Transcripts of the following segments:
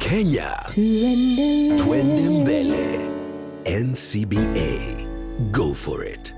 Kenya, twende mbele. NCBA, go for it.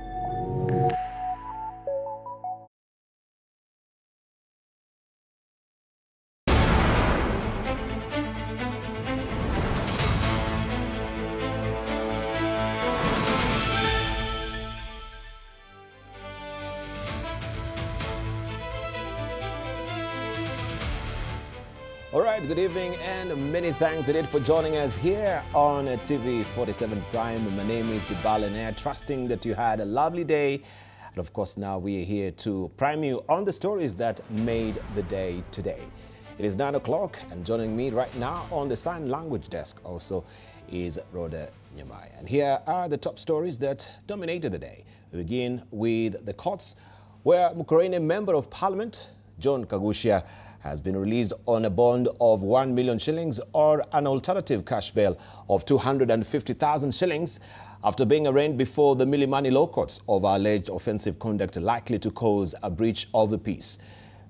All right, good evening and many thanks indeed for joining us here on TV47 Prime. My name is Debarl, Inea, trusting that you had a lovely day. And of course, now we are here to prime you on the stories that made the day today. It is 9 o'clock, and joining me right now on the sign language desk also is Ruto. And here are the top stories that dominated the day. We begin with the courts, where Mukurweini Member of Parliament John Kaguchia has been released on a bond of 1 million shillings or an alternative cash bail of 250,000 shillings after being arraigned before the Milimani Law Courts over alleged offensive conduct likely to cause a breach of the peace.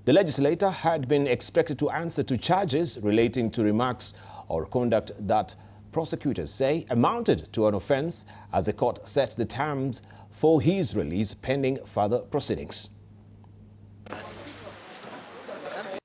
The legislator had been expected to answer to charges relating to remarks or conduct that prosecutors say amounted to an offense, as the court set the terms for his release pending further proceedings.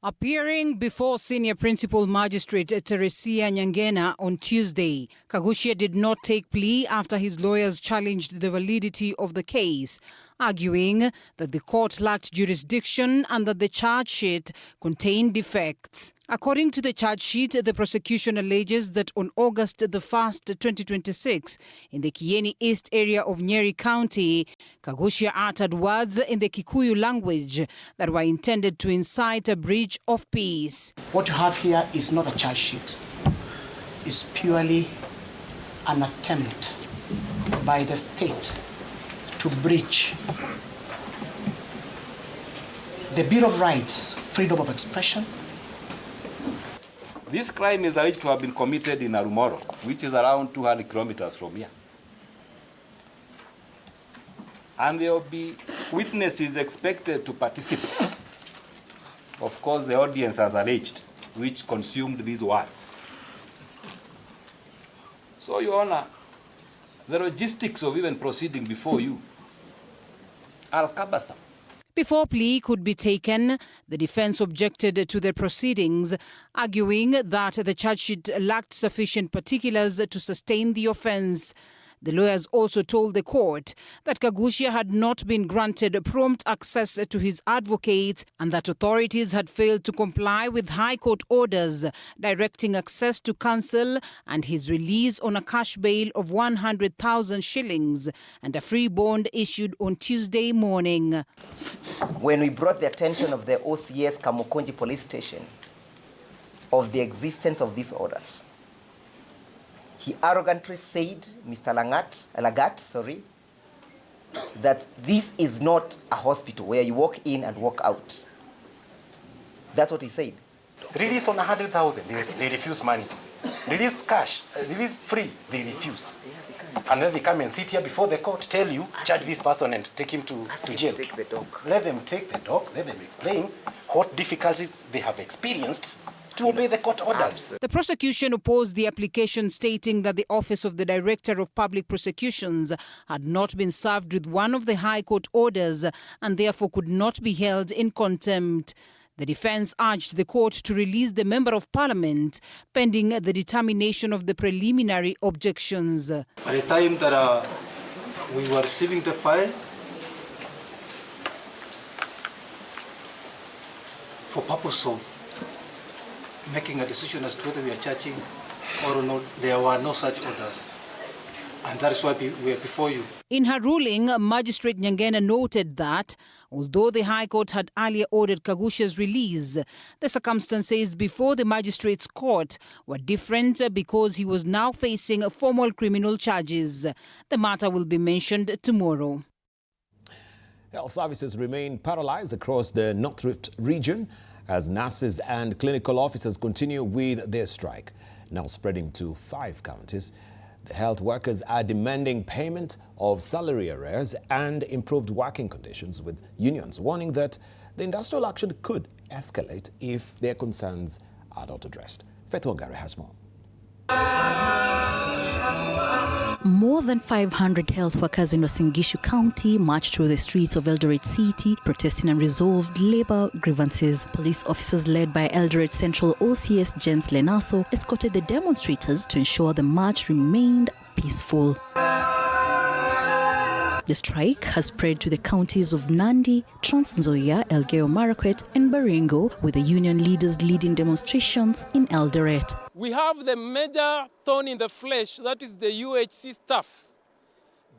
Appearing before Senior Principal Magistrate Teresia Nyangena on Tuesday, Kaguchia did not take plea after his lawyers challenged the validity of the case, arguing that the court lacked jurisdiction and that the charge sheet contained defects. According to the charge sheet, the prosecution alleges that on August the 1st, 2026, in the Kieni East area of Nyeri County, Kaguchia uttered words in the Kikuyu language that were intended to incite a breach of peace. What you have here is not a charge sheet. It's purely an attempt by the state to breach the Bill of Rights, freedom of expression. This crime is alleged to have been committed in Arumoro, which is around 200 kilometers from here. And there will be witnesses expected to participate. Of course, the audience has alleged, which consumed these words. So, Your Honor, the logistics of even proceeding before you are cumbersome. Before plea could be taken, the defense objected to the proceedings, arguing that the charge sheet lacked sufficient particulars to sustain the offense. The lawyers also told the court that Kaguchia had not been granted prompt access to his advocate and that authorities had failed to comply with High Court orders directing access to counsel and his release on a cash bail of 100,000 shillings and a free bond issued on Tuesday morning. When we brought the attention of the OCS Kamukunji police station of the existence of these orders, he arrogantly said, Mr. Lagat, that this is not a hospital where you walk in and walk out. That's what he said. Release on 100,000, they refuse money. Release cash, release free, they refuse. And then they come and sit here before the court, tell you, charge this person and take him to jail. Let them take the dog, let them explain what difficulties they have experienced to obey the court orders. The prosecution opposed the application, stating that the Office of the Director of Public Prosecutions had not been served with one of the High Court orders and therefore could not be held in contempt. The defense urged the court to release the Member of Parliament pending the determination of the preliminary objections. By the time that we were receiving the file, for purpose of making a decision as to whether we are charging or not, there were no such orders. And that is why we are before you. In her ruling, Magistrate Nyangena noted that although the High Court had earlier ordered Kaguchia's release, the circumstances before the magistrate's court were different because he was now facing formal criminal charges. The matter will be mentioned tomorrow. Health services remain paralyzed across the North Rift region as nurses and clinical officers continue with their strike, now spreading to 5 counties. The health workers are demanding payment of salary arrears and improved working conditions, with unions warning that the industrial action could escalate if their concerns are not addressed. Faith Wangari has more. More than 500 health workers in Uasin Gishu County marched through the streets of Eldoret City, protesting unresolved labor grievances. Police officers led by Eldoret Central OCS Jens Lenaso escorted the demonstrators to ensure the march remained peaceful. The strike has spread to the counties of Nandi, Trans Nzoia, Elgeyo Marakwet and Baringo, with the union leaders leading demonstrations in Eldoret. We have the major thorn in the flesh, that is the UHC staff.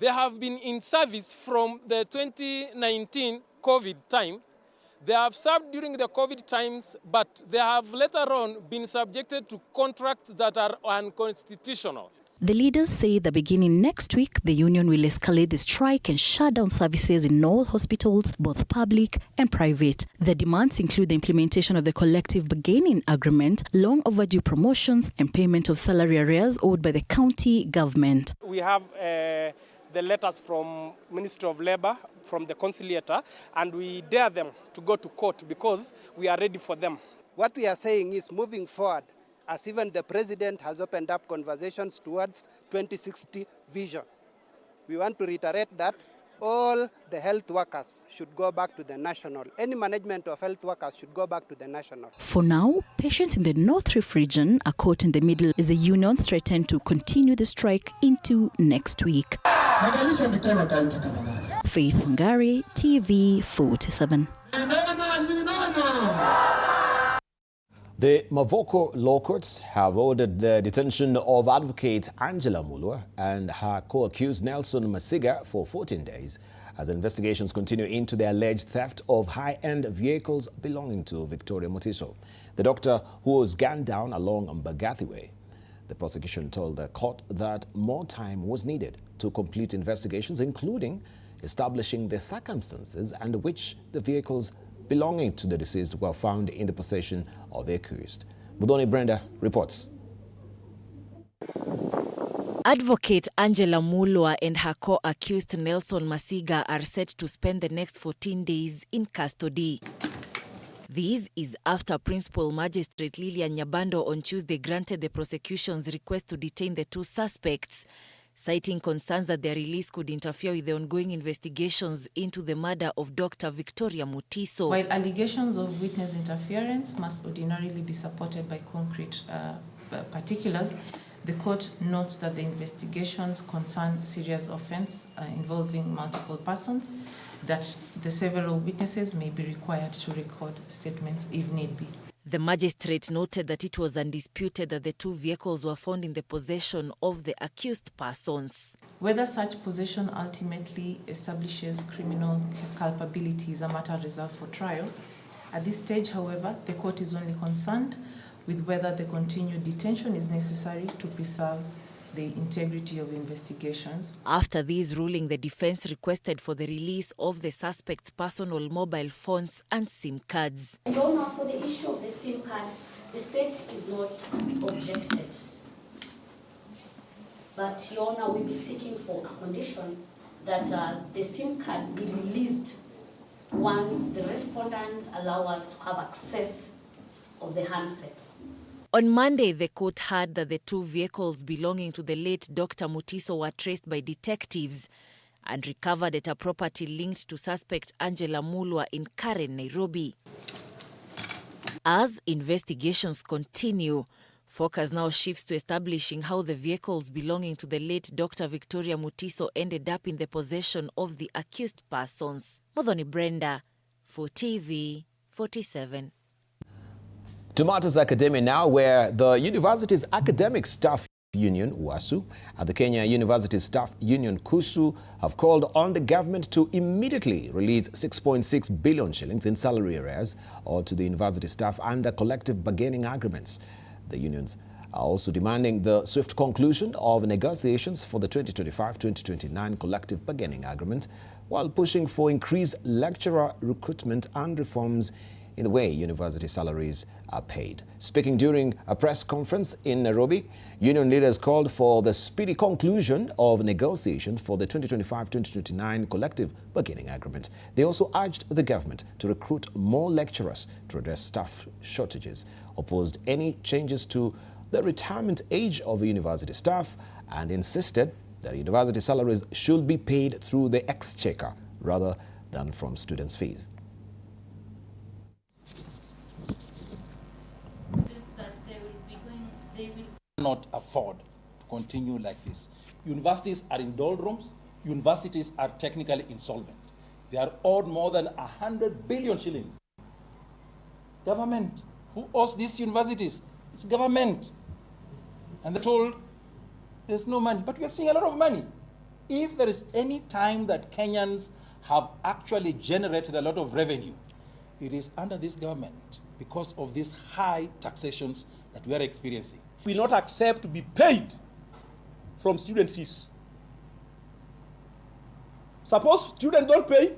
They have been in service from the 2019 COVID time. They have served during the COVID times, but they have later on been subjected to contracts that are unconstitutional. The leaders say that beginning next week, the union will escalate the strike and shut down services in all hospitals, both public and private. The demands include the implementation of the collective bargaining agreement, long overdue promotions, and payment of salary arrears owed by the county government. We have the letters from Ministry of Labour, from the conciliator, and we dare them to go to court because we are ready for them. What we are saying is moving forward, as even the president has opened up conversations towards 2060 vision. We want to reiterate that all the health workers should go back to the national. Any management of health workers should go back to the national. For now, patients in the North Rift region are caught in the middle as the union threatened to continue the strike into next week. Faith Wangari, TV47. The Mavoko law courts have ordered the detention of advocate Angela Mulwa and her co-accused Nelson Masiga for 14 days as investigations continue into the alleged theft of high-end vehicles belonging to Victoria Mutiso, the doctor who was gunned down along Mbagathi Way. The prosecution told the court that more time was needed to complete investigations, including establishing the circumstances under which the vehicles belonging to the deceased were found in the possession of the accused. Mudhoni Brenda reports. Advocate Angela Mulwa and her co-accused Nelson Masiga are set to spend the next 14 days in custody. This is after Principal Magistrate Lilian Nyabando on Tuesday granted the prosecution's request to detain the two suspects, citing concerns that their release could interfere with the ongoing investigations into the murder of Dr. Victoria Mutiso. While allegations of witness interference must ordinarily be supported by concrete particulars, the court notes that the investigations concern serious offense involving multiple persons, that the several witnesses may be required to record statements if need be. The magistrate noted that it was undisputed that the two vehicles were found in the possession of the accused persons. Whether such possession ultimately establishes criminal culpability is a matter reserved for trial. At this stage, however, the court is only concerned with whether the continued detention is necessary to preserve the integrity of investigations. After this ruling, the defense requested for the release of the suspect's personal mobile phones and SIM cards. And now for the issue of the SIM card, the state is not objected. But Your Honor will be seeking for a condition that the SIM card be released once the respondent allow us to have access of the handsets. On Monday, the court heard that the two vehicles belonging to the late Dr. Mutiso were traced by detectives and recovered at a property linked to suspect Angela Mulwa in Karen, Nairobi. As investigations continue, focus now shifts to establishing how the vehicles belonging to the late Dr. Victoria Mutiso ended up in the possession of the accused persons. Mudhoni Brenda for TV47. To matters academia now, where the university's academic staff union, UASU, and the Kenya University Staff Union, KUSU, have called on the government to immediately release 6.6 billion shillings in salary arrears or to the university staff under collective bargaining agreements. The unions are also demanding the swift conclusion of negotiations for the 2025-2029 collective bargaining agreement, while pushing for increased lecturer recruitment and reforms in the way university salaries are paid. Speaking during a press conference in Nairobi, union leaders called for the speedy conclusion of negotiations for the 2025-2029 collective bargaining agreement. They also urged the government to recruit more lecturers to address staff shortages, opposed any changes to the retirement age of the university staff and insisted that university salaries should be paid through the exchequer rather than from students' fees. Not afford to continue like this. Universities are in doldrums. Universities are technically insolvent. They are owed more than 100 billion shillings. Government, who owes these universities? It's government. And they're told there's no money, but we are seeing a lot of money. If there is any time that Kenyans have actually generated a lot of revenue, it is under this government because of these high taxations that we are experiencing. We will not accept to be paid from student fees. Suppose students don't pay.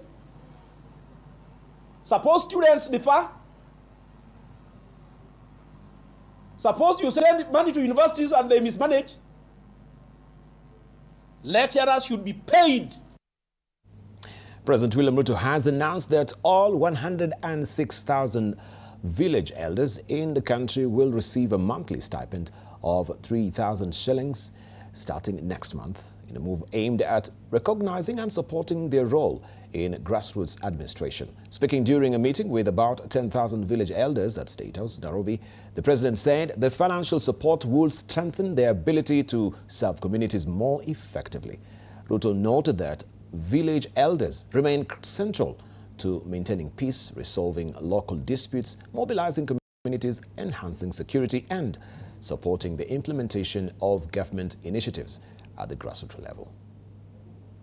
Suppose students defer. Suppose you send money to universities and they mismanage. Lecturers should be paid. President William Ruto has announced that all 106,000 village elders in the country will receive a monthly stipend of 3,000 shillings starting next month, in a move aimed at recognizing and supporting their role in grassroots administration. Speaking during a meeting with about 10,000 village elders at State House, Nairobi, the president said the financial support will strengthen their ability to serve communities more effectively. Ruto noted that village elders remain central to maintaining peace, resolving local disputes, mobilizing communities, enhancing security, and supporting the implementation of government initiatives at the grassroots level.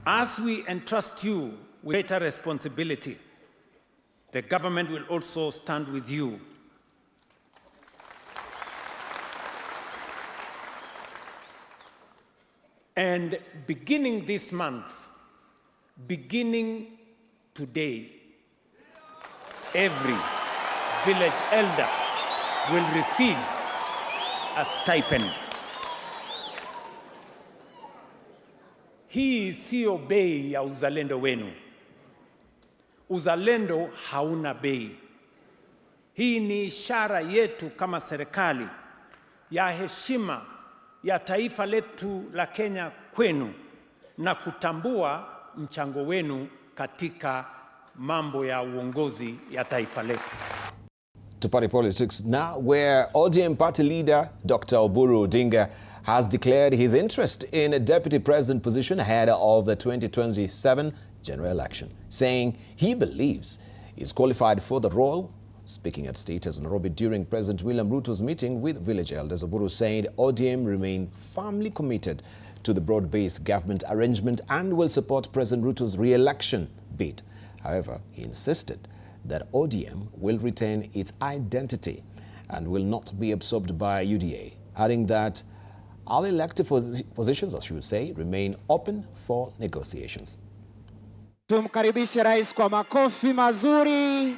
As we entrust you with greater responsibility, the government will also stand with you and beginning this month, beginning today, every village elder will receive a stipend. Hii sio bei ya uzalendo wenu. Uzalendo hauna bei. Hii ni ishara yetu kama serikali ya heshima ya taifa letu la Kenya kwenu na kutambua mchango wenu katika mambo ya uongozi ya taifa letu. To party politics now, where ODM party leader Dr. Oburu Odinga has declared his interest in a deputy president position ahead of the 2027 general election, saying he believes he's qualified for the role. Speaking at State House Nairobi during President William Ruto's meeting with village elders, Oburu said ODM remain firmly committed to the broad-based government arrangement and will support President Ruto's re-election bid. However, he insisted that ODM will retain its identity and will not be absorbed by UDA, adding that all elected positions, as you would say, remain open for negotiations. Tumkaribishe Rais kwa makofi mazuri.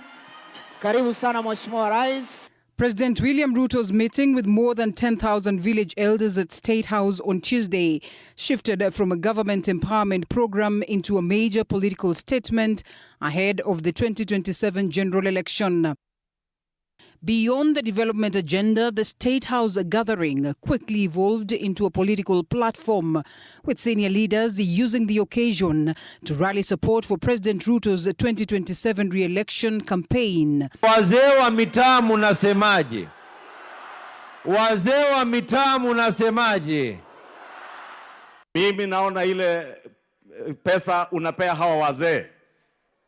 Karibu sana Mheshimiwa Rais. President William Ruto's meeting with more than 10,000 village elders at State House on Tuesday shifted from a government empowerment program into a major political statement ahead of the 2027 general election. Beyond the development agenda, the State House gathering quickly evolved into a political platform, with senior leaders using the occasion to rally support for President Ruto's 2027 re-election campaign. Wazee wa mitaa munasemaje? Wazee wa mitaa munasemaje? Mimi naona ile pesa unapea hawa wazee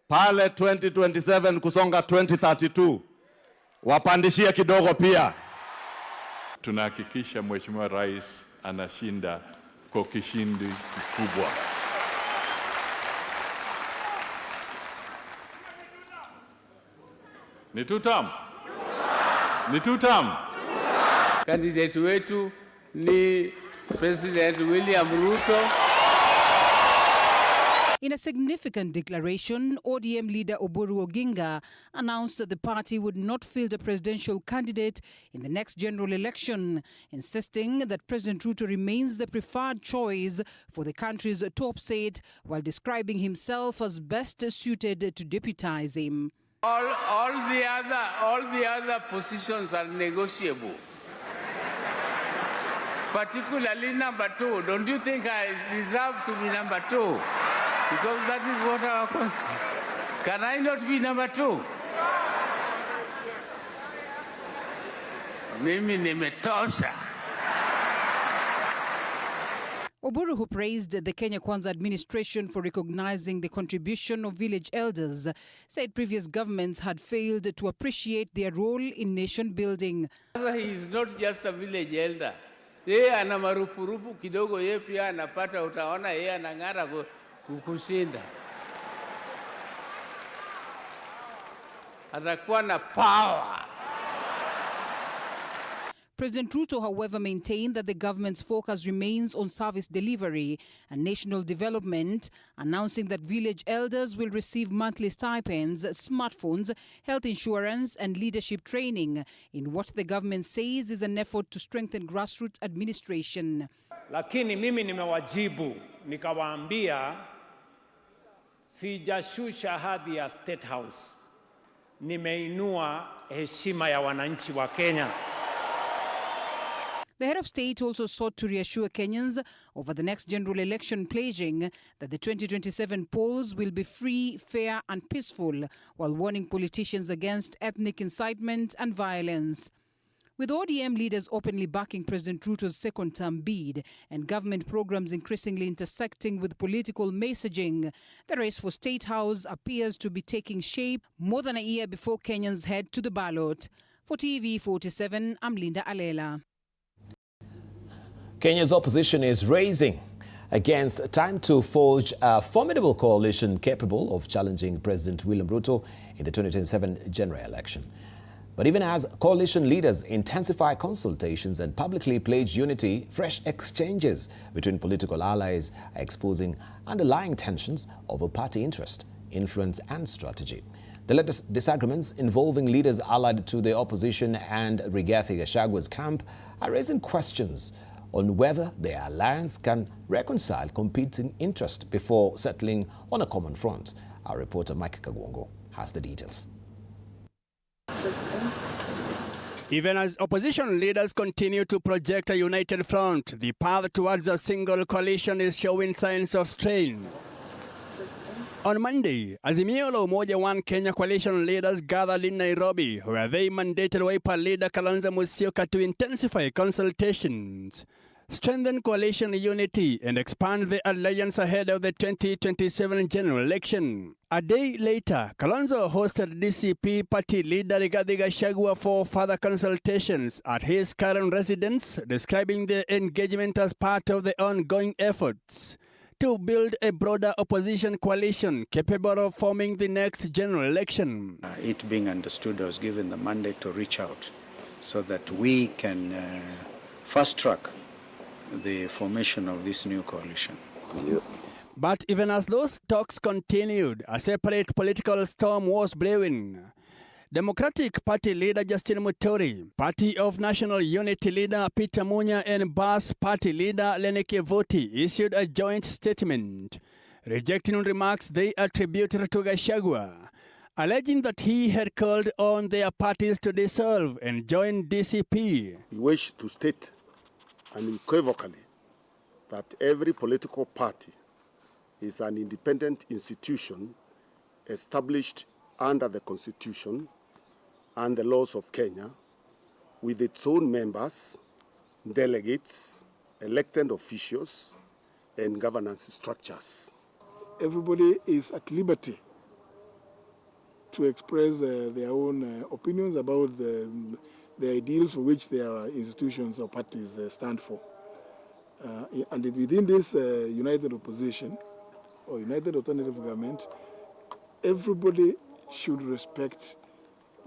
pale 2027 kusonga 2032. Wapandishie kidogo pia. Tunahakikisha Mheshimiwa Rais anashinda kwa kishindi kikubwa. Ni tutam. Ni tutam. Candidate wetu ni President William Ruto. In a significant declaration, ODM leader Oburu Oginga announced that the party would not field a presidential candidate in the next general election, insisting that President Ruto remains the preferred choice for the country's top seat, while describing himself as best suited to deputize him. All the other positions are negotiable. particularly number 2. Don't you think I deserve to be number 2? Because that is what our constitution. Can I not be number 2? Mimi nimetosha. Oburu, who praised the Kenya Kwanza administration for recognizing the contribution of village elders, said previous governments had failed to appreciate their role in nation building. He is not just a village elder. Yeye ana marupurupu kidogo, yeye pia anapata, utaona yeye anang'ara kukushinda. Atakuwa na power. President Ruto, however, maintained that the government's focus remains on service delivery and national development, announcing that village elders will receive monthly stipends, smartphones, health insurance and leadership training in what the government says is an effort to strengthen grassroots administration. Lakini mimi nimewajibu nikawaambia sijashusha hadhi ya State House. Nimeinua heshima ya wananchi wa Kenya. The head of state also sought to reassure Kenyans over the next general election, pledging that the 2027 polls will be free, fair and peaceful, while warning politicians against ethnic incitement and violence. With ODM leaders openly backing President Ruto's second-term bid and government programs increasingly intersecting with political messaging, the race for State House appears to be taking shape more than a year before Kenyans head to the ballot. For TV47, I'm Linda Alela. Kenya's opposition is raising against time to forge a formidable coalition capable of challenging President William Ruto in the 2027 general election. But even as coalition leaders intensify consultations and publicly pledge unity, fresh exchanges between political allies are exposing underlying tensions over party interest, influence and strategy. The latest disagreements involving leaders allied to the opposition and Rigathi Gachagua's camp are raising questions on whether the alliance can reconcile competing interests before settling on a common front. Our reporter Mike Kagwongo has the details. Even as opposition leaders continue to project a united front, the path towards a single coalition is showing signs of strain. On Monday, Azimio la Umoja One Kenya coalition leaders gathered in Nairobi, where they mandated Wiper leader Kalonzo Musyoka to intensify consultations, strengthen coalition unity, and expand the alliance ahead of the 2027 general election. A day later, Kalonzo hosted DCP party leader Rigathi Gachagua for further consultations at his current residence, describing the engagement as part of the ongoing efforts to build a broader opposition coalition capable of forming the next general election. It being understood, I was given the mandate to reach out so that we can fast-track the formation of this new coalition. But even as those talks continued, a separate political storm was brewing. Democratic Party leader Justin Muturi, Party of National Unity leader Peter Munya, and BAS Party leader Leneke Voti issued a joint statement, rejecting remarks they attributed to Gachagua, alleging that he had called on their parties to dissolve and join DCP. We wish to state unequivocally that every political party is an independent institution established under the Constitution and the laws of Kenya, with its own members, delegates, elected officials, and governance structures. Everybody is at liberty to express their own opinions about the ideals for which their institutions or parties stand for. And within this united opposition or united alternative government, everybody should respect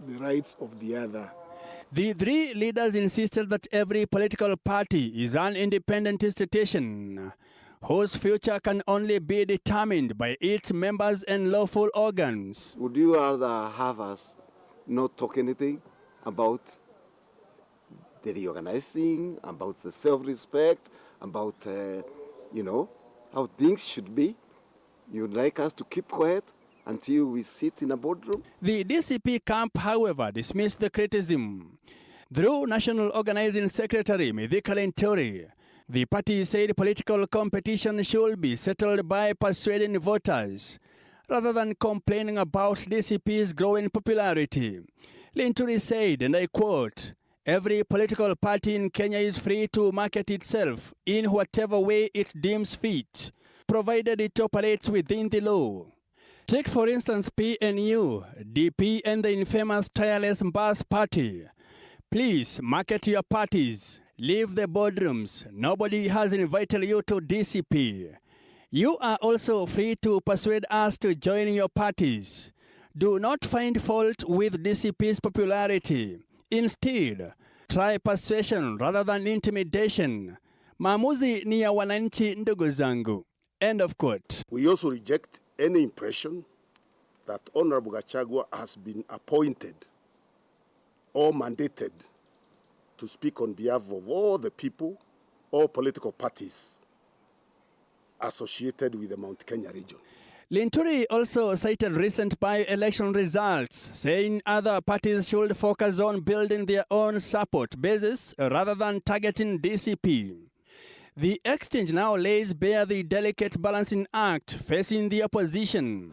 the rights of the other. The three leaders insisted that every political party is an independent institution whose future can only be determined by its members and lawful organs. Would you rather have us not talk anything about the reorganizing, about the self-respect, about, how things should be? You'd like us to keep quiet until we sit in a boardroom? The DCP camp, however, dismissed the criticism. Through National Organizing Secretary Mithika Linturi, The party said political competition should be settled by persuading voters, rather than complaining about DCP's growing popularity. Linturi said, and I quote, "Every political party in Kenya is free to market itself in whatever way it deems fit, provided it operates within the law. Take for instance PNU, DP and the infamous Tireless Bus Party. Please market your parties. Leave the boardrooms. Nobody has invited you to DCP. You are also free to persuade us to join your parties. Do not find fault with DCP's popularity. Instead, try persuasion rather than intimidation. Maamuzi ni ya wananchi ndugu zangu." End of quote. We also reject any impression that Honorable Gachagua has been appointed or mandated to speak on behalf of all the people or political parties associated with the Mount Kenya region. Linturi also cited recent by-election results, saying other parties should focus on building their own support bases rather than targeting DCP. The exchange now lays bare the delicate balancing act facing the opposition.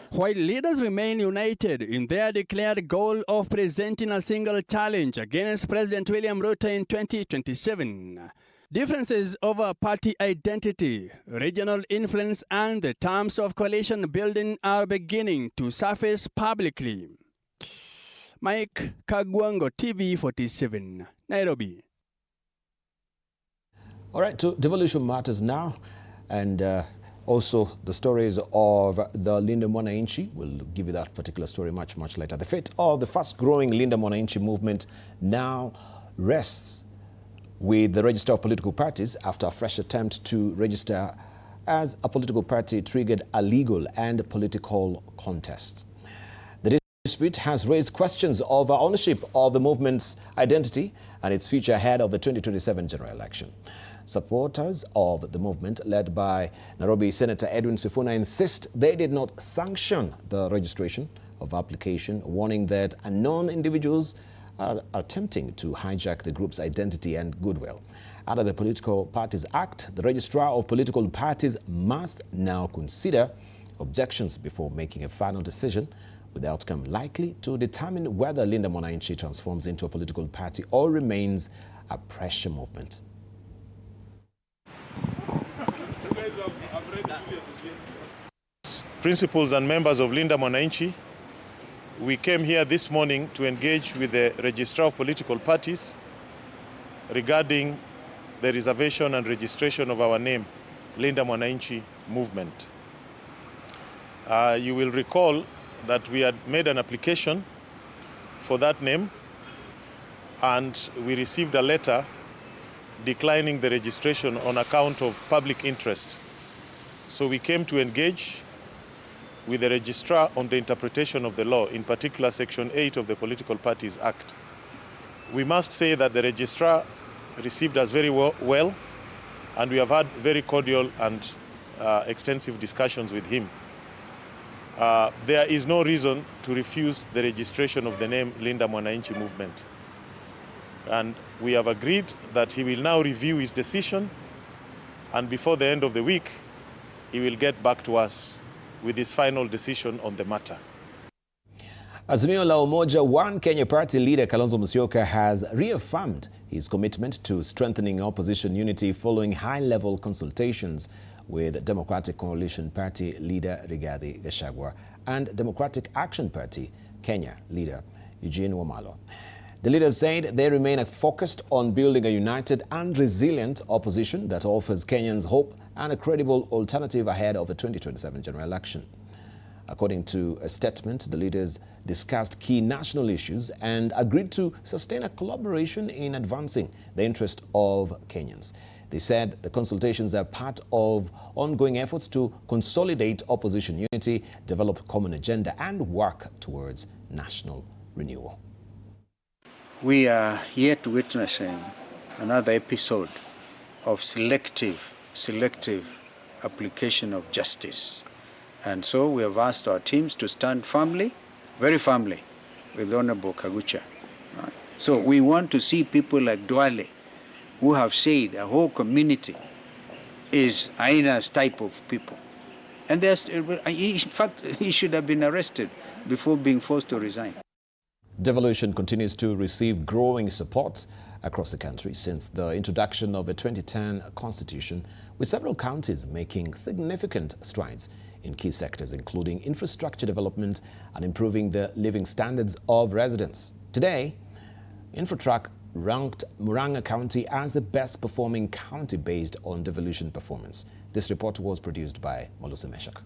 While leaders remain united in their declared goal of presenting a single challenge against President William Ruto in 2027, differences over party identity, regional influence, and the terms of coalition building are beginning to surface publicly. Mike Kagwango, TV47, Nairobi. All right, to Devolution matters now, and also the stories of the Linda Mwananchi. We'll give you that particular story much later. The fate of the fast-growing Linda Mwananchi movement now rests with the register of political parties after a fresh attempt to register as a political party triggered a legal and political contest. The dispute has raised questions over ownership of the movement's identity and its future ahead of the 2027 general election. Supporters of the movement, led by Nairobi Senator Edwin Sifuna, insist they did not sanction the registration of application, warning that unknown individuals are attempting to hijack the group's identity and goodwill. Under the Political Parties Act, the registrar of political parties must now consider objections before making a final decision, with the outcome likely to determine whether Linda Mwananchi transforms into a political party or remains a pressure movement. Principals and members of Linda Mwananchi, we came here this morning to engage with the Registrar of Political Parties regarding the reservation and registration of our name, Linda Mwananchi Movement. You will recall that we had made an application for that name, and we received a letter declining the registration on account of public interest. So we came to engage with the registrar on the interpretation of the law, in particular Section 8 of the Political Parties Act. We must say that the registrar received us very well, and we have had very cordial and extensive discussions with him. There is no reason to refuse the registration of the name Linda Mwananchi Movement. And we have agreed that he will now review his decision, and before the end of the week, he will get back to us with his final decision on the matter. Azimio la Umoja One Kenya Party leader Kalonzo Musyoka has reaffirmed his commitment to strengthening opposition unity following high-level consultations with Democratic Coalition Party leader Rigathi Gachagua and Democratic Action Party Kenya leader Eugene Wamalwa. The leaders said they remain focused on building a united and resilient opposition that offers Kenyans hope and a credible alternative ahead of the 2027 general election. According to a statement, the leaders discussed key national issues and agreed to sustain a collaboration in advancing the interest of Kenyans. They said the consultations are part of ongoing efforts to consolidate opposition unity, develop common agenda, and work towards national renewal. We are yet witnessing another episode of selective application of justice. And so we have asked our teams to stand firmly, very firmly, with Honorable Kaguchia. Right? So we want to see people like Duale who have said a whole community is Aina's type of people. And in fact, he should have been arrested before being forced to resign. Devolution continues to receive growing support across the country since the introduction of the 2010 Constitution, with several counties making significant strides in key sectors, including infrastructure development and improving the living standards of residents. Today, InfoTrack ranked Murang'a County as the best performing county based on devolution performance. This report was produced by Malusi Meshak.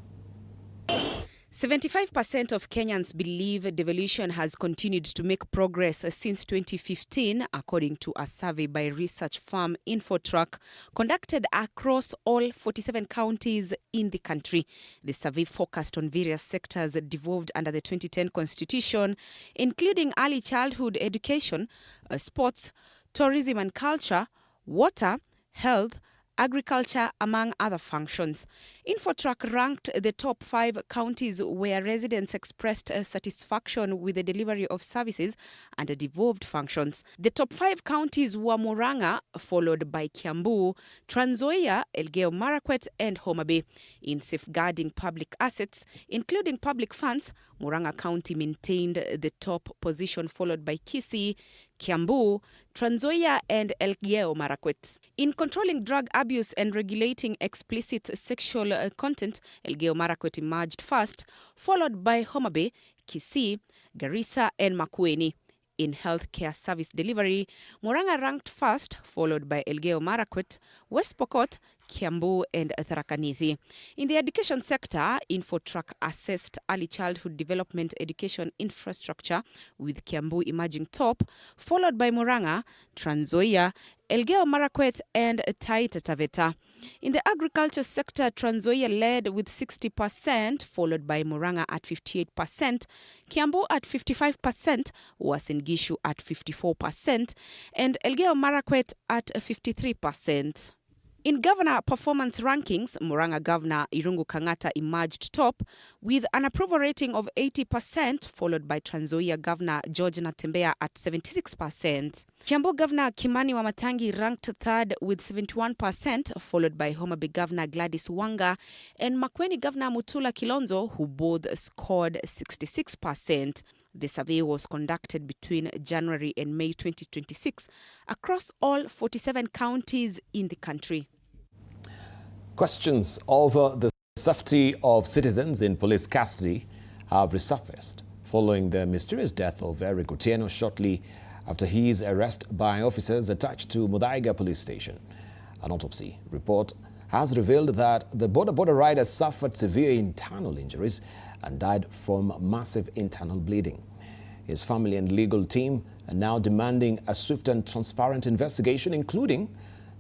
75% of Kenyans believe devolution has continued to make progress since 2015, according to a survey by research firm InfoTrack conducted across all 47 counties in the country. The survey focused on various sectors devolved under the 2010 Constitution, including early childhood education, sports, tourism and culture, water, health, agriculture, among other functions. InfoTrack ranked the top 5 counties where residents expressed satisfaction with the delivery of services under devolved functions. The top 5 counties were Murang'a, followed by Kiambu, Trans Nzoia, Elgeyo Marakwet, and Homa Bay. In safeguarding public assets, including public funds, Murang'a County maintained the top position, followed by Kisii, Kiambu, Trans Nzoia, and Elgeyo Marakwet. In controlling drug abuse and regulating explicit sexual content, Elgeyo Marakwet emerged first, followed by Homa Bay, Kisii, Garissa, and Makueni. In healthcare service delivery, Murang'a ranked first, followed by Elgeyo Marakwet, West Pokot, Kiambu, and Tharaka Nithi. In the education sector, InfoTrack assessed early childhood development education infrastructure, with Kiambu emerging top, followed by Murang'a, Trans Nzoia, Elgeyo Marakwet, and Taita Taveta. In the agriculture sector, Trans Nzoia led with 60%, followed by Murang'a at 58%, Kiambu at 55%, Uasin Gishu at 54%, and Elgeyo Marakwet at 53%. In governor performance rankings, Murang'a Governor Irungu Kang'ata emerged top with an approval rating of 80%, followed by Trans Nzoia Governor George Natembeya at 76%. Kiambu Governor Kimani Wamatangi ranked third with 71%, followed by Homa Bay Governor Gladys Wanga and Makueni Governor Mutula Kilonzo, who both scored 66%. The survey was conducted between January and May 2026 across all 47 counties in the country. Questions over the safety of citizens in police custody have resurfaced following the mysterious death of Eric Otieno shortly after his arrest by officers attached to Muthaiga police station. An autopsy report has revealed that the border rider suffered severe internal injuries and died from massive internal bleeding. His family and legal team are now demanding a swift and transparent investigation, including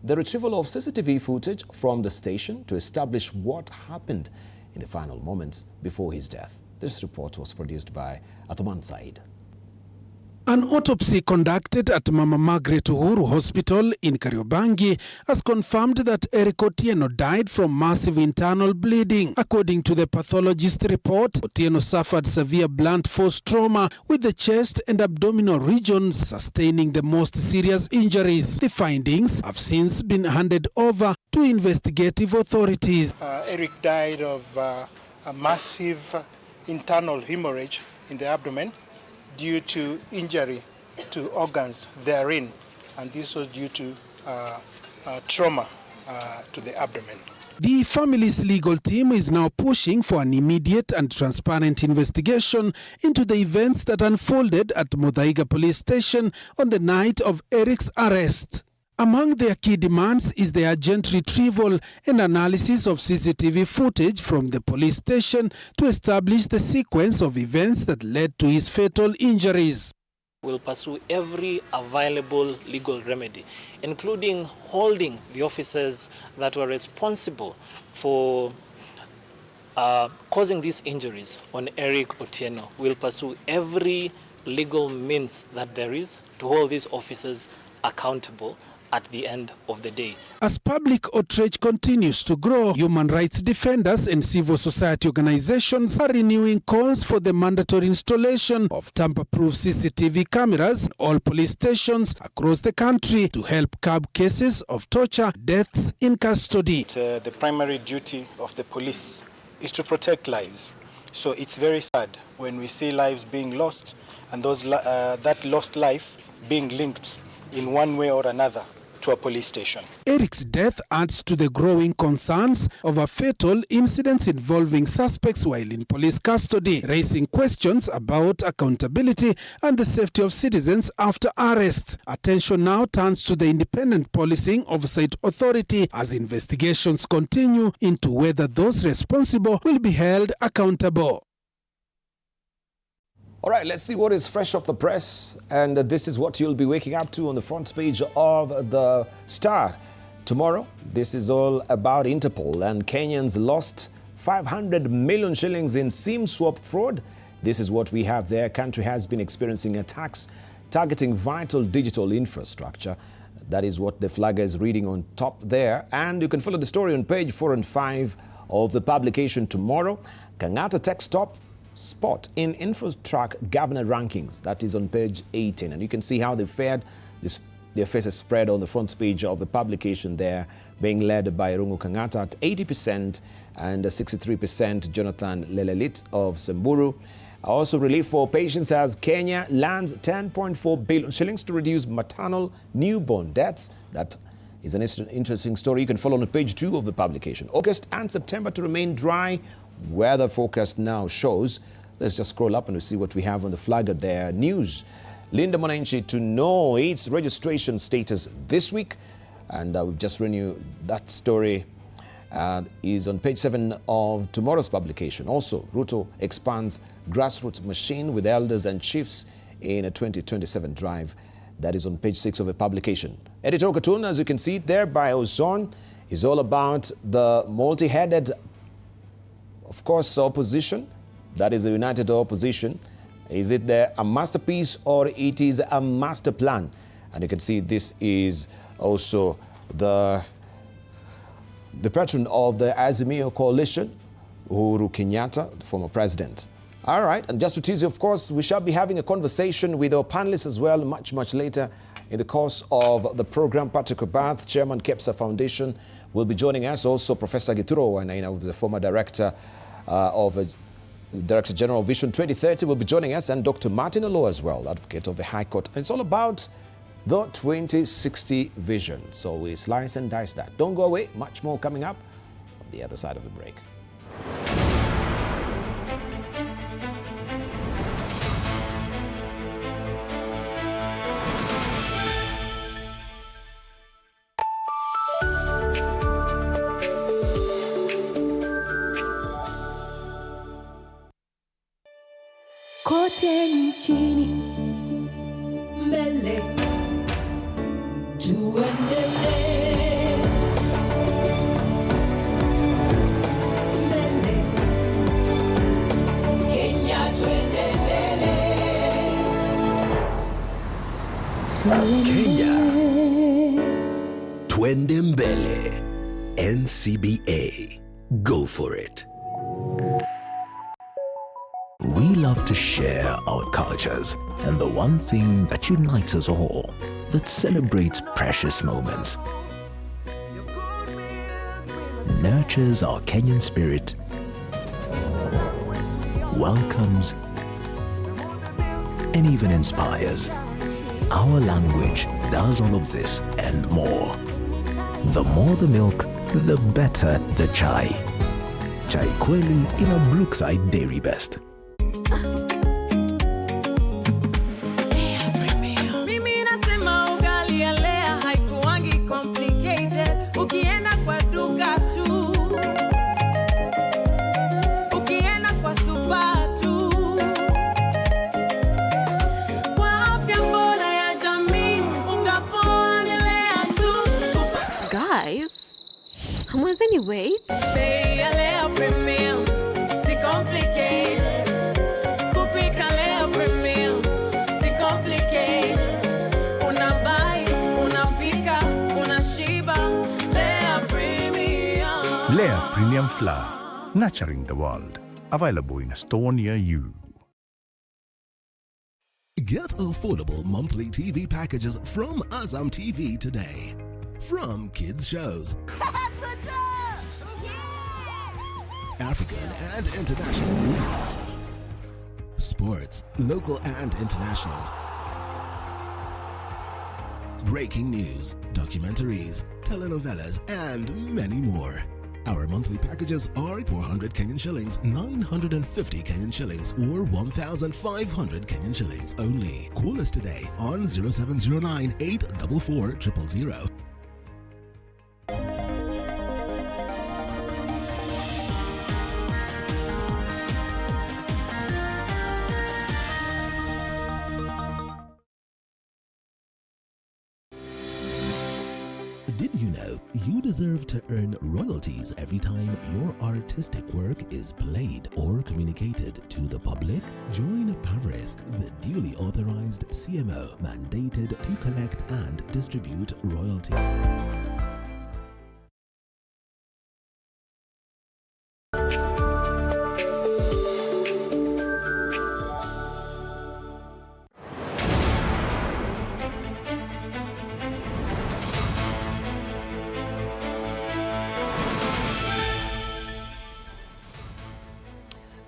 the retrieval of CCTV footage from the station to establish what happened in the final moments before his death. This report was produced by Athaman Said. An autopsy conducted at Mama Margaret Uhuru Hospital in Kariobangi has confirmed that Eric Otieno died from massive internal bleeding. According to the pathologist report, Otieno suffered severe blunt force trauma with the chest and abdominal regions sustaining the most serious injuries. The findings have since been handed over to investigative authorities. Eric died of a massive internal hemorrhage in the abdomen due to injury to organs therein, and this was due to trauma to the abdomen. The family's legal team is now pushing for an immediate and transparent investigation into the events that unfolded at Muthaiga police station on the night of Eric's arrest. Among their key demands is the urgent retrieval and analysis of CCTV footage from the police station to establish the sequence of events that led to his fatal injuries. We'll pursue every available legal remedy, including holding the officers that were responsible for causing these injuries on Eric Otieno. We'll pursue every legal means that there is to hold these officers accountable at the end of the day. As public outrage continues to grow, human rights defenders and civil society organizations are renewing calls for the mandatory installation of tamper-proof CCTV cameras in all police stations across the country to help curb cases of torture, deaths in custody. The primary duty of the police is to protect lives. So it's very sad when we see lives being lost and that lost life being linked in one way or another to a police station. Eric's death adds to the growing concerns over fatal incidents involving suspects while in police custody, raising questions about accountability and the safety of citizens after arrest. Attention now turns to the Independent Policing Oversight Authority as investigations continue into whether those responsible will be held accountable. All right, let's see what is fresh off the press. And this is what you'll be waking up to on the front page of the Star. Tomorrow, this is all about Interpol and Kenyans lost 500 million shillings in SIM swap fraud. This is what we have there. Country has been experiencing attacks targeting vital digital infrastructure. That is what the flagger is reading on top there. And you can follow the story on page 4 and 5 of the publication tomorrow. Kangata tech stop spot in InfoTrack governor rankings. That is on page 18. And you can see how they fared. Their faces spread on the front page of the publication there, being led by Rungu Kangata at 80% and 63% Jonathan Lelelit of Samburu. Also relief for patients as Kenya lands 10.4 billion shillings to reduce maternal newborn deaths. That is an interesting story. You can follow on page 2 of the publication. August and September to remain dry. Weather forecast now shows. Let's just scroll up and we'll see what we have on the flagger there. News. Linda Mwananchi to know its registration status this week. And we've just renewed that story. Is on page 7 of tomorrow's publication. Also, Ruto expands grassroots machine with elders and chiefs in a 2027 drive. That is on page 6 of the publication. Editorial cartoon, as you can see it there by Ozone, is all about the multi-headed, of course, opposition. That is the united opposition. Is it a masterpiece or it is a master plan? And you can see this is also the patron of the Azimio coalition, Uhuru Kenyatta, the former president. All right, and just to tease you, of course, we shall be having a conversation with our panelists as well much later in the course of the program. Patrick Obath, Chairman, KEPSA Foundation, will be joining us. Also, Professor Gituro Wainaina, the former Director General of Vision 2030, will be joining us, and Dr. Martin Olo as well, Advocate of the High Court. And it's all about the 2060 vision. So we slice and dice that. Don't go away. Much more coming up on the other side of the break. Kote nchini mbele tuendelee, mbele Kenya twende mbele, Kenya twende mbele. NCBA, go for it. We love to share our cultures, and the one thing that unites us all, that celebrates precious moments, nurtures our Kenyan spirit, welcomes, and even inspires. Our language does all of this and more. The more the milk, the better the chai. Chai kweli ina Brookside Dairy Best. Wait. Lea Premium Flour, nurturing the world. Available in a store near you. Get affordable monthly TV packages from Azam TV today. From kids shows, African and international movies, sports, local and international, breaking news, documentaries, telenovelas, and many more. Our monthly packages are 400 Kenyan shillings, 950 Kenyan shillings, or 1,500 Kenyan shillings only. Call us today on 0709 844 000. Did you know you deserve to earn royalties every time your artistic work is played or communicated to the public? Join Pavrisk, the duly authorized CMO mandated to collect and distribute royalty.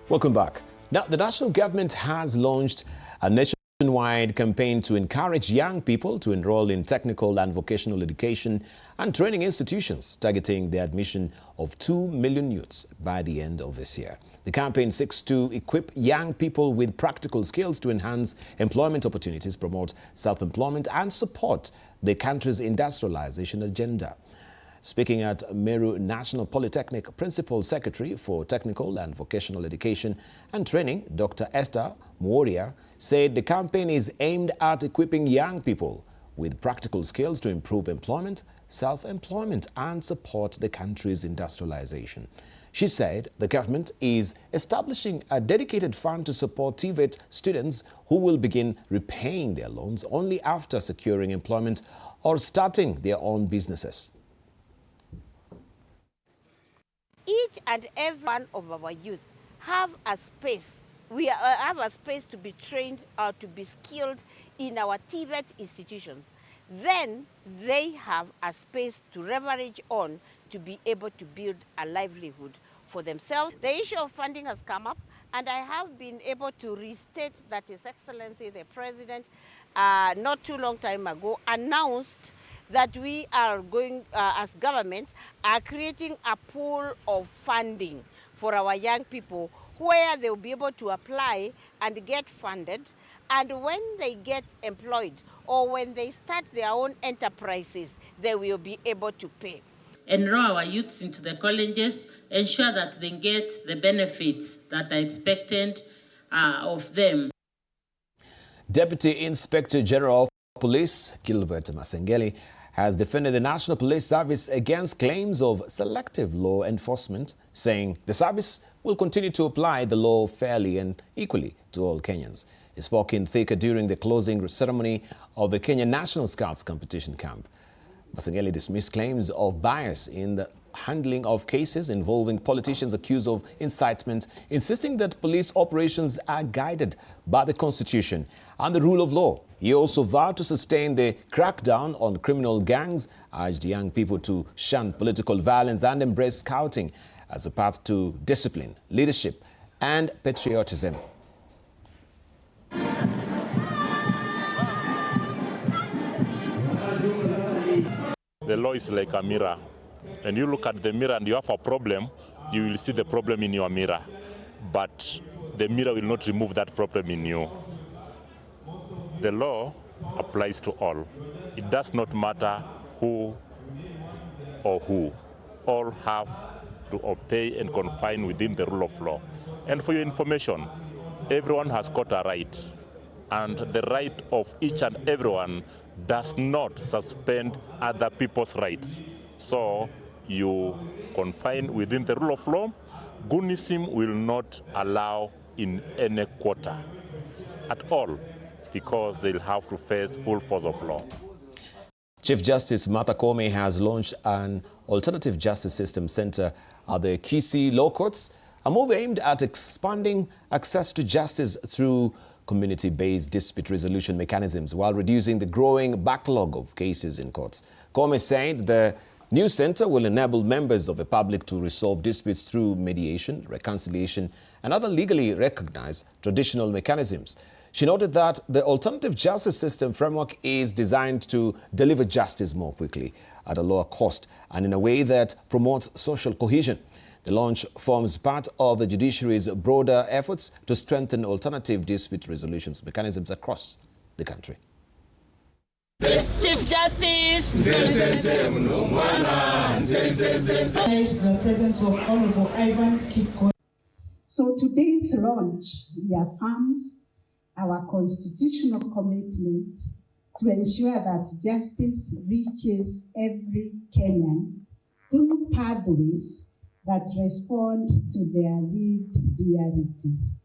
Welcome back. Now, the national government has launched a nationwide campaign to encourage young people to enroll in technical and vocational education and training institutions, targeting the admission of 2 million youths by the end of this year. The campaign seeks to equip young people with practical skills to enhance employment opportunities, promote self-employment, and support the country's industrialization agenda. Speaking at Meru National Polytechnic, Principal Secretary for Technical and Vocational Education and Training, Dr. Esther Mworia, said the campaign is aimed at equipping young people with practical skills to improve employment, self-employment, and support the country's industrialization. She said the government is establishing a dedicated fund to support TVET students who will begin repaying their loans only after securing employment or starting their own businesses. Each and every one of our youth have a space. We have a space to be trained or to be skilled in our TVET institutions. Then they have a space to leverage on to be able to build a livelihood for themselves. The issue of funding has come up, and I have been able to restate that His Excellency the President not too long time ago announced that we are going, as government, are creating a pool of funding for our young people where they will be able to apply and get funded. And when they get employed or when they start their own enterprises, they will be able to pay. Enroll our youths into the colleges, ensure that they get the benefits that are expected of them. Deputy Inspector General of Police, Gilbert Masengeli, has defended the National Police Service against claims of selective law enforcement, saying the service will continue to apply the law fairly and equally to all Kenyans. He spoke in Thika during the closing ceremony of the Kenya National Scouts Competition Camp. Masengeli dismissed claims of bias in the handling of cases involving politicians accused of incitement, insisting that police operations are guided by the Constitution and the rule of law. He also vowed to sustain the crackdown on criminal gangs, urged young people to shun political violence and embrace scouting as a path to discipline, leadership, and patriotism. The law is like a mirror. And you look at the mirror and you have a problem, you will see the problem in your mirror. But the mirror will not remove that problem in you. The law applies to all. It does not matter who or who. All have to obey and confine within the rule of law. And for your information, everyone has got a right. And the right of each and everyone does not suspend other people's rights. So you confine within the rule of law. Goonism will not allow in any quarter at all, because they'll have to face full force of law. Chief Justice Martha Koome has launched an alternative justice system center at the Kisii Law Courts, a move aimed at expanding access to justice through community-based dispute resolution mechanisms while reducing the growing backlog of cases in courts. Kome said the new center will enable members of the public to resolve disputes through mediation, reconciliation, and other legally recognized traditional mechanisms. She noted that the alternative justice system framework is designed to deliver justice more quickly, at a lower cost, and in a way that promotes social cohesion. The launch forms part of the judiciary's broader efforts to strengthen alternative dispute resolution mechanisms across the country. Chief Justice. The presence of Honorable Ivan Kipko. So today's launch reaffirms our constitutional commitment to ensure that justice reaches every Kenyan through pathways that respond to their lived realities.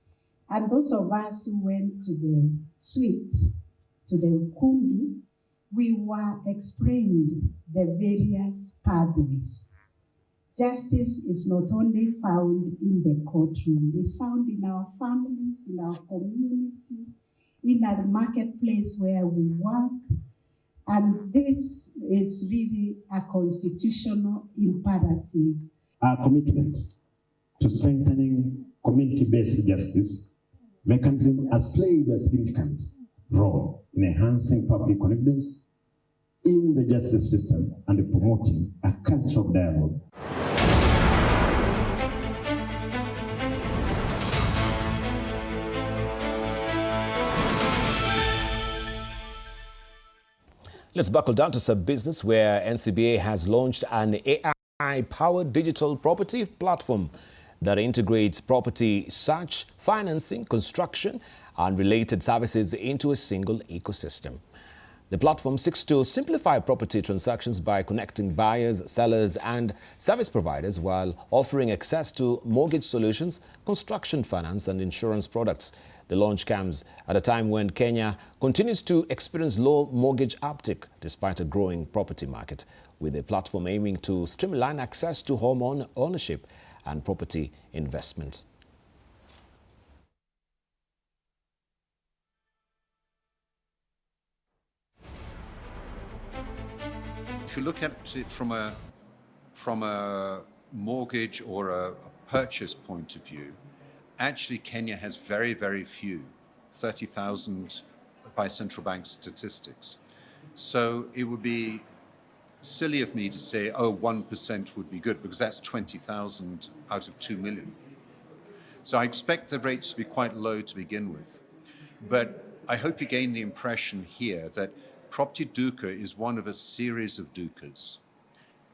And those of us who went to the suite, to the ukumbi, we were explained the various pathways. Justice is not only found in the courtroom, it's found in our families, in our communities, in our marketplace where we work. And this is really a constitutional imperative. Our commitment to strengthening community-based justice mechanism has played a significant role in enhancing public confidence in the justice system and promoting a culture of dialogue. Let's buckle down to some business where NCBA has launched an AI-powered digital property platform that integrates property search, financing, construction, and related services into a single ecosystem. The platform seeks to simplify property transactions by connecting buyers, sellers, and service providers while offering access to mortgage solutions, construction finance, and insurance products. The launch comes at a time when Kenya continues to experience low mortgage uptake despite a growing property market, with the platform aiming to streamline access to home ownership and property investment. If you look at it from a mortgage or a purchase point of view, actually Kenya has very, very few, 30,000 by central bank statistics. So it would be silly of me to say, oh, 1% would be good, because that's 20,000 out of 2 million. So I expect the rates to be quite low to begin with. But I hope you gain the impression here that Property Duka is one of a series of Dukas.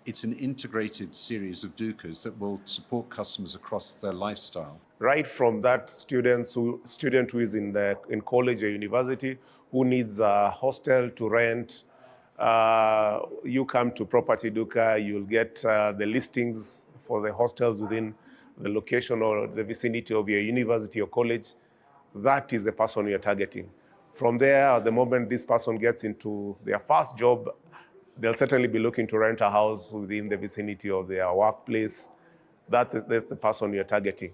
It's an integrated series of Dukas that will support customers across their lifestyle. Right from that student who is in college or university, who needs a hostel to rent, you come to Property Duka, you'll get the listings for the hostels within the location or the vicinity of your university or college. That is the person you're targeting. From there, at the moment this person gets into their first job, they'll certainly be looking to rent a house within the vicinity of their workplace. That's the person you're targeting.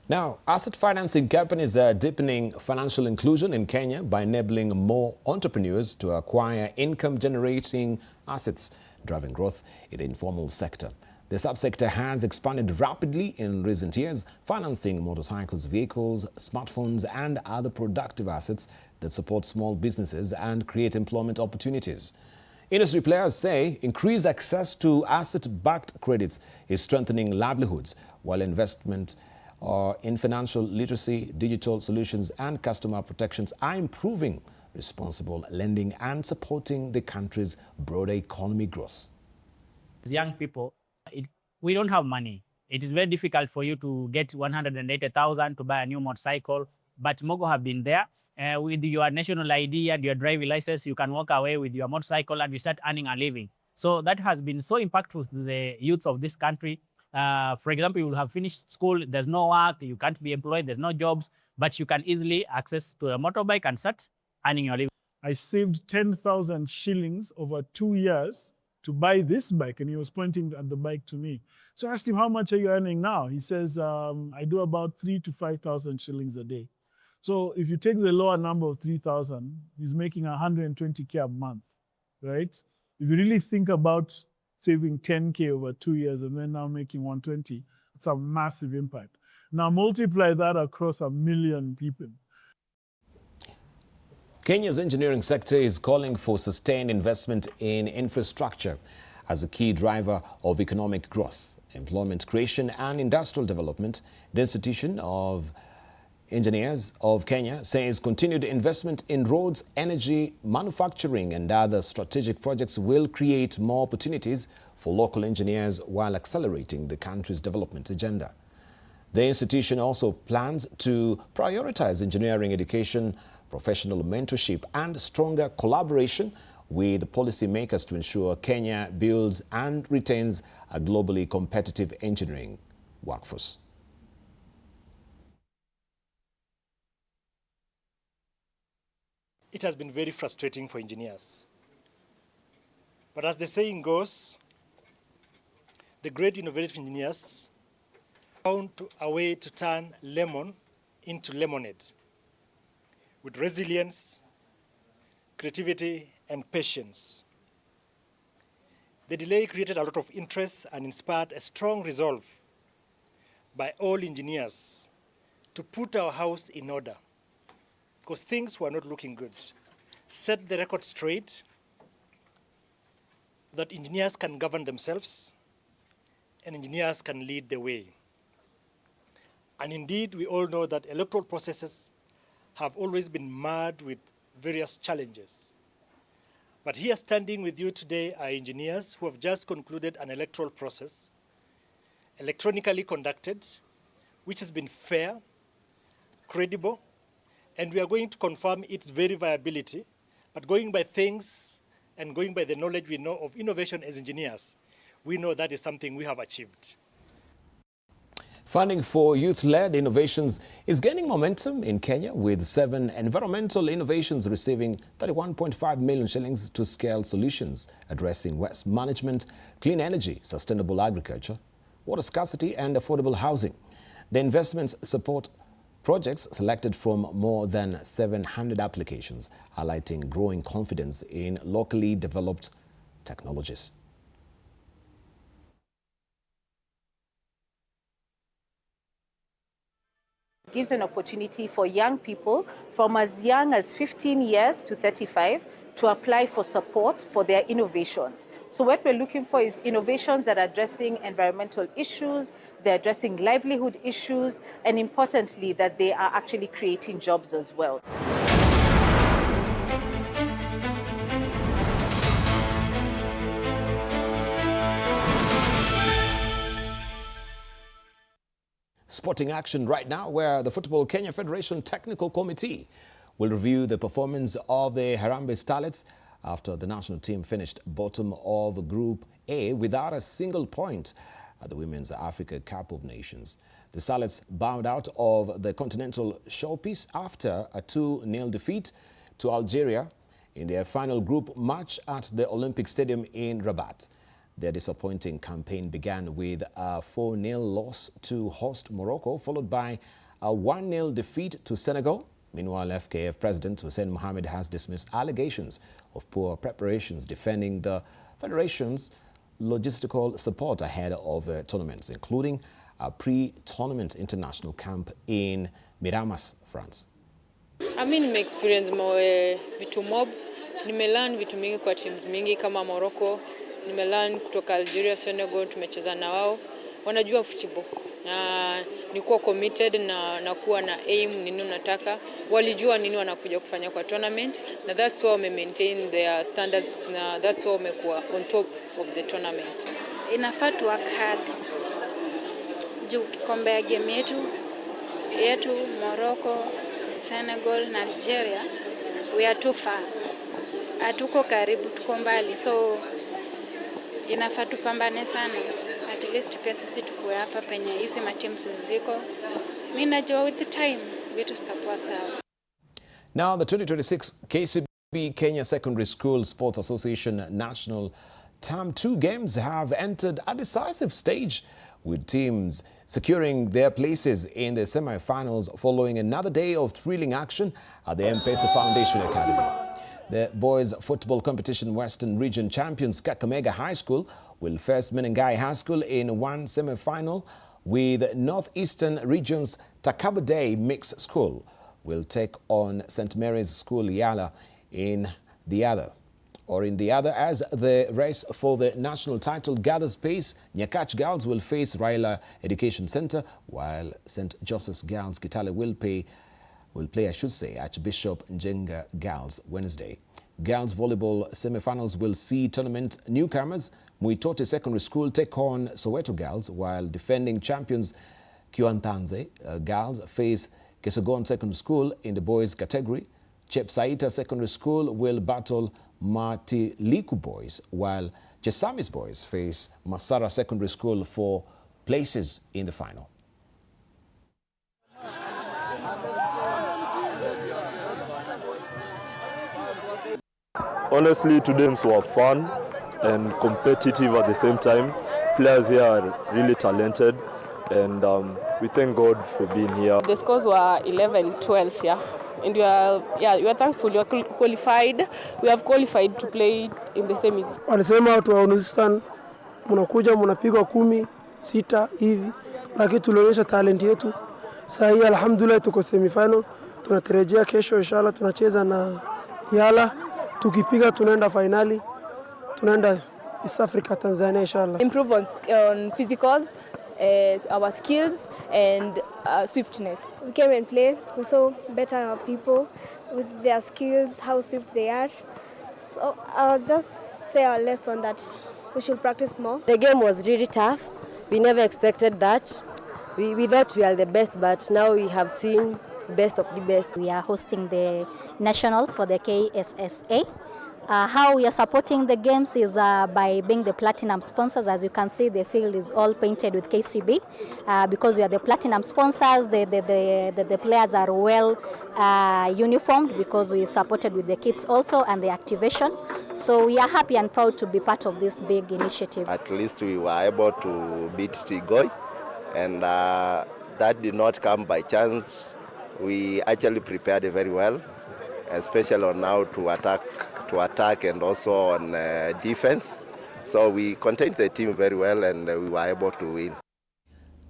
Now, asset financing companies are deepening financial inclusion in Kenya by enabling more entrepreneurs to acquire income-generating assets, driving growth in the informal sector. The subsector has expanded rapidly in recent years, financing motorcycles, vehicles, smartphones, and other productive assets that support small businesses and create employment opportunities. Industry players say increased access to asset-backed credits is strengthening livelihoods, while investment in financial literacy, digital solutions, and customer protections are improving responsible lending and supporting the country's broader economic growth. As young people, we don't have money. It is very difficult for you to get 180,000 to buy a new motorcycle, but Mogo have been there. With your national ID and your driving license, you can walk away with your motorcycle and you start earning a living. So that has been so impactful to the youth of this country. For example, you will have finished school, there's no work, you can't be employed, there's no jobs, but you can easily access to a motorbike and start earning your living. I saved 10,000 shillings over 2 years to buy this bike, and he was pointing at the bike to me. So I asked him, how much are you earning now? He says, I do about 3,000 to 5,000 shillings a day. So if you take the lower number of 3,000, he's making 120K a month, right? If you really think about saving 10K over 2 years and then now making 120, it's a massive impact. Now multiply that across 1 million people. Kenya's engineering sector is calling for sustained investment in infrastructure as a key driver of economic growth, employment creation and industrial development. The Institution of Engineers of Kenya says continued investment in roads, energy, manufacturing and other strategic projects will create more opportunities for local engineers while accelerating the country's development agenda. The institution also plans to prioritize engineering education, professional mentorship and stronger collaboration with policymakers to ensure Kenya builds and retains a globally competitive engineering workforce. It has been very frustrating for engineers. But as the saying goes, the great innovative engineers found a way to turn lemon into lemonade with resilience, creativity, and patience. The delay created a lot of interest and inspired a strong resolve by all engineers to put our house in order because things were not looking good. Set the record straight that engineers can govern themselves and engineers can lead the way. And indeed, we all know that electoral processes have always been marred with various challenges. But here standing with you today are engineers who have just concluded an electoral process, electronically conducted, which has been fair, credible, and we are going to confirm its very viability. But going by things and going by the knowledge we know of innovation as engineers, we know that is something we have achieved. Funding for youth-led innovations is gaining momentum in Kenya, with 7 environmental innovations receiving 31.5 million shillings to scale solutions addressing waste management, clean energy, sustainable agriculture, water scarcity and affordable housing. The investments support projects selected from more than 700 applications, highlighting growing confidence in locally developed technologies. Gives an opportunity for young people from as young as 15 years to 35 to apply for support for their innovations. So what we're looking for is innovations that are addressing environmental issues, they're addressing livelihood issues, and importantly, that they are actually creating jobs as well. Sporting action right now, where the Football Kenya Federation Technical Committee will review the performance of the Harambee Starlets after the national team finished bottom of Group A without a single point at the Women's Africa Cup of Nations. The Starlets bowed out of the continental showpiece after a 2-0 defeat to Algeria in their final group match at the Olympic Stadium in Rabat. Their disappointing campaign began with a 4-0 loss to host Morocco, followed by a 1-0 defeat to Senegal. Meanwhile, FKF President Hussein Mohamed has dismissed allegations of poor preparations, defending the Federation's logistical support ahead of tournaments, including a pre-tournament international camp in Miramas, France. Nimeexperience vitu mob, nimelearn vitu mingi kwa teams mingi kama Morocco, nimelearn kutoka Algeria, Senegal, tumecheza na wao, wanajua football na nikuwa committed na kuwa na aim nini unataka, walijua nini wanakuja kufanya kwa tournament, na that's why we maintain their standards, na that's why wamekuwa on top of the tournament. Inafaa to work hard. Juu ukikombea game yetu Morocco, Senegal na Algeria, we are too far. Hatuko karibu, tuko mbali, so inafaa tupambane sana. At least pia sisi tukue hapa penye hizi mateams ziko. Mimi najua with the time vitu zitakuwa sawa. Now the 2026 KCB Kenya Secondary School Sports Association National Term 2 games have entered a decisive stage, with teams securing their places in the semi-finals following another day of thrilling action at the M-Pesa Foundation Academy. The boys' football competition Western Region champions Kakamega High School will face Menengai High School in one semi-final, with Northeastern Region's Takabade Mixed School will take on St. Mary's School Yala in the other. As the race for the national title gathers pace, Nyakach Girls will face Raila Education Center, while St. Joseph's Girls Kitale will play Archbishop Njenga Girls Wednesday. Girls volleyball semi-finals will see tournament newcomers Muitote Secondary School take on Soweto Girls, while defending champions Kiwantanze Girls face Kesogon Secondary School in the boys category. Chepsaita Secondary School will battle Matiliku Boys, while Chesamis Boys face Masara Secondary School for places in the final. Honestly, today were fun and competitive at the same time. Players here are really talented, and we thank God for being here. The scores were 11-12, yeah. And we are thankful. We are qualified. We have qualified to play in the semis. Walisema watu wa Uzbekistan mnakuja mnapigwa 10-6 hivi, lakini tulionyesha talent yetu. Sasa hii alhamdulillah tuko semifinal. Tunatarajia kesho inshallah tunacheza na Yala. Tukipiga tunaenda finali. Tunaenda East Africa, Tanzania inshallah. Improve on physicals, our skills and swiftness. We came and play. We saw better people with their skills, how swift they are. So I'll just say our lesson that we should practice more. The game was really tough. We never expected that. We thought we are the best, but now we have seen best of the best. We are hosting the nationals for the KSSA. How we are supporting the games is by being the platinum sponsors. As you can see, the field is all painted with KCB. Because we are the platinum sponsors, the players are well uniformed because we supported with the kits also and the activation. So we are happy and proud to be part of this big initiative. At least we were able to beat Tigoi, and that did not come by chance. We actually prepared very well, especially on how to attack and also on defense. So we contained the team very well, and we were able to win.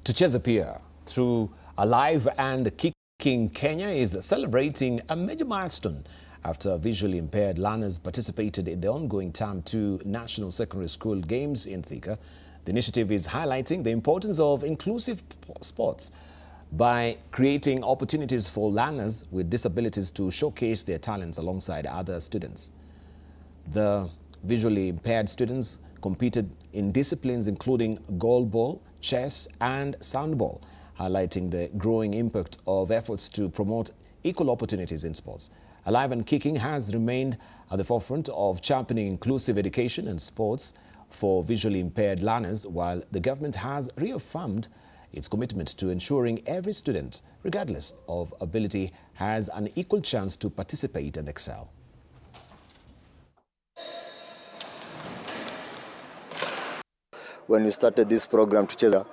To Chesapeake, through Alive and Kicking, Kenya is celebrating a major milestone after visually impaired learners participated in the ongoing Term 2 National Secondary School Games in Thika. The initiative is highlighting the importance of inclusive sports by creating opportunities for learners with disabilities to showcase their talents alongside other students. The visually impaired students competed in disciplines including goalball, chess and soundball, highlighting the growing impact of efforts to promote equal opportunities in sports. Alive and Kicking has remained at the forefront of championing inclusive education and sports for visually impaired learners, while the government has reaffirmed its commitment to ensuring every student, regardless of ability, has an equal chance to participate and excel. When we started this program to Cheza,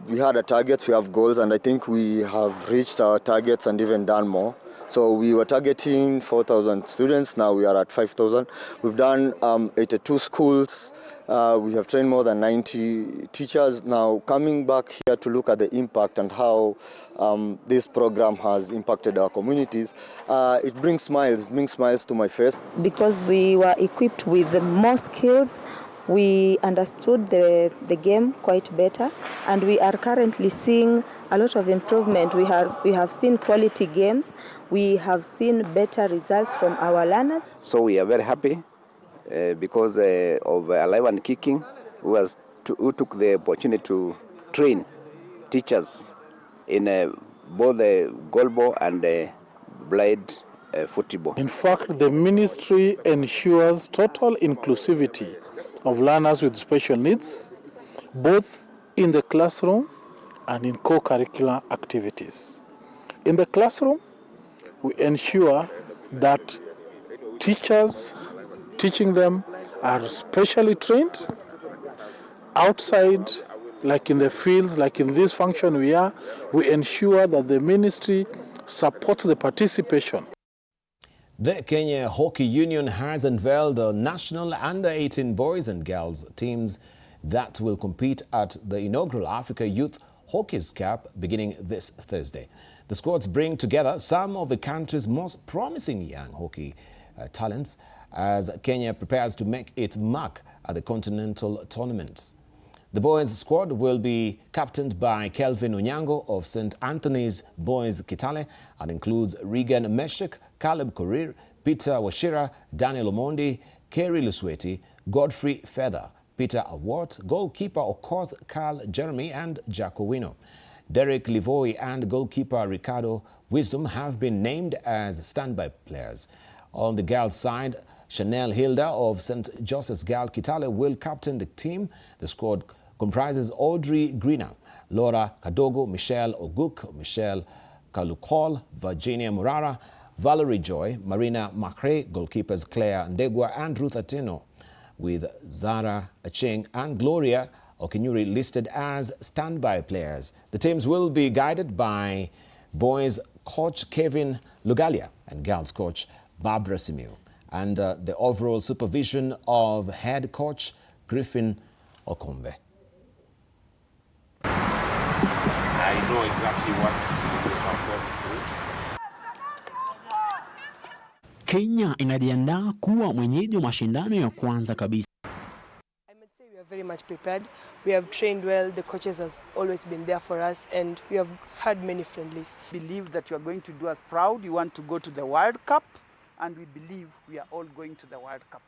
we had a target, we have goals, and I think we have reached our targets and even done more. So we were targeting 4,000 students, now we are at 5,000. We've done 82 schools, we have trained more than 90 teachers. Now coming back here to look at the impact and how this program has impacted our communities, it brings smiles to my face. Because we were equipped with more skills, we understood the game quite better, and we are currently seeing a lot of improvement. We have seen quality games, we have seen better results from our learners. So we are very happy because of Alive and Kicking, who took the opportunity to train teachers in both the goalball and the blade football. In fact, the ministry ensures total inclusivity of learners with special needs, both in the classroom and in co-curricular activities. In the classroom, we ensure that teachers teaching them are specially trained. Outside, like in the fields, like in this function we ensure that the ministry supports the participation. The Kenya Hockey Union has unveiled the national under-18 boys and girls teams that will compete at the inaugural Africa Youth Hockey's Cup beginning this Thursday. The squads bring together some of the country's most promising young hockey talents as Kenya prepares to make its mark at the continental tournaments. The boys' squad will be captained by Kelvin Onyango of St. Anthony's Boys Kitale and includes Regan Meshek, Caleb Korir, Peter Washira, Daniel Omondi, Kerry Lusweti, Godfrey Feather, Peter Awart, goalkeeper Okoth Carl Jeremy and Jack Owino. Derek Livoi and goalkeeper Ricardo Wisdom have been named as standby players. On the girls' side, Chanel Hilda of St. Joseph's Girl Kitale will captain the team. The squad comprises Audrey Greener, Laura Kadogo, Michelle Oguk, Michelle Kalukol, Virginia Murara, Valerie Joy, Marina Macrae, goalkeepers Claire Ndegwa and Ruth Atino, with Zara Acheng and Gloria Okinyuri listed as standby players. The teams will be guided by boys coach Kevin Lugalia and girls coach Barbara Simiu, and the overall supervision of head coach Griffin Okombe. I know exactly what we have gone through. Kenya inajiandaa kuwa mwenyeji wa mashindano ya kwanza kabisa. We are very much prepared. We have trained well. The coaches has always been there for us, and we have had many friendlies. Believe that you are going to do us proud. You want to go to the World Cup, and we believe we are all going to the World Cup.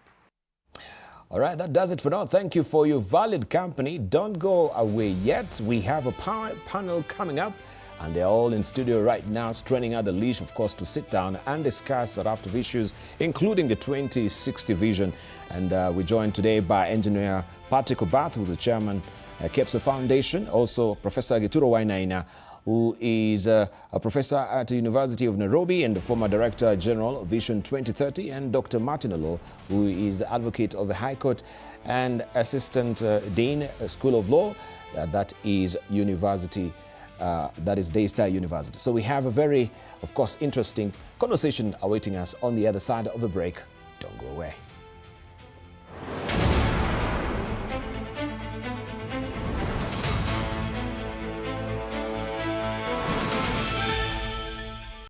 All right, that does it for now. Thank you for your valid company. Don't go away yet. We have a power panel coming up, and they're all in studio right now, straining out the leash, of course, to sit down and discuss a raft of issues, including the 2060 vision. And we're joined today by engineer Patrick Obath, who's the chairman at KEPSA Foundation, also Professor Gituro Wainaina, who is a professor at the University of Nairobi and the former Director General of Vision 2030, and Dr. Martin Olo, who is the advocate of the High Court and Assistant Dean, School of Law, that is University. That is Daystar University. So we have a very, of course, interesting conversation awaiting us on the other side of the break. Don't go away.